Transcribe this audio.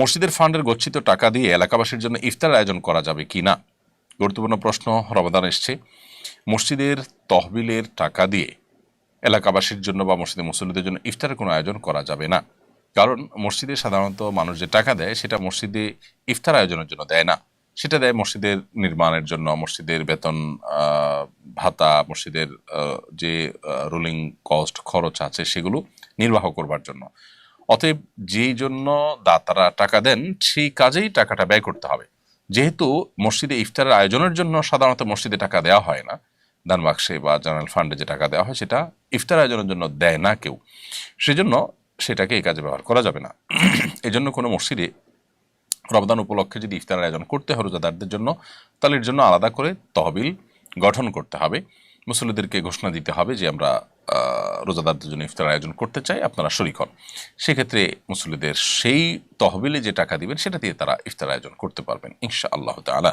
মসজিদের ফান্ডের গচ্ছিত টাকা দিয়ে এলাকাবাসীর জন্য ইফতার আয়োজন করা যাবে কি না? গুরুত্বপূর্ণ প্রশ্ন রমাদান এসছে। মসজিদের তহবিলের টাকা দিয়ে এলাকাবাসীর জন্য বা মসজিদের মুসল্লিদের জন্য ইফতারের কোনো আয়োজন করা যাবে না। কারণ মসজিদে সাধারণত মানুষ যে টাকা দেয় সেটা মসজিদে ইফতার আয়োজনের জন্য দেয় না, সেটা দেয় মসজিদের নির্মাণের জন্য, মসজিদের বেতন ভাতা, মসজিদের যে রুলিং কস্ট খরচ আছে সেগুলো নির্বাহ করবার জন্য। অতএব যেই জন্য দাতারা টাকা দেন সেই কাজেই টাকাটা ব্যয় করতে হবে। যেহেতু মসজিদে ইফতারের আয়োজনের জন্য সাধারণত মসজিদে টাকা দেওয়া হয় না, দান বাক্সে বা জেনারেল ফান্ডে যে টাকা দেওয়া হয় সেটা ইফতার আয়োজনের জন্য দেয় না কেউ, সেজন্য সেটাকে এই কাজে ব্যবহার করা যাবে না। এজন্য কোনো মসজিদে রমজান উপলক্ষে যদি ইফতার আয়োজন করতে হয় রোজাদারদের জন্য, তাহলে এর জন্য আলাদা করে তহবিল গঠন করতে হবে, মুসল্লিদেরকে ঘোষণা দিতে হবে যে আমরা রোজাদারদের জন্য ইফতার আয়োজন করতে চাই, আপনারা শরিক হন। সেক্ষেত্রে মুসল্লিদের সেই তহবিলে যে টাকা দিবেন সেটা দিয়ে তারা ইফতার আয়োজন করতে পারবেন ইনশাআল্লাহ তাআলা।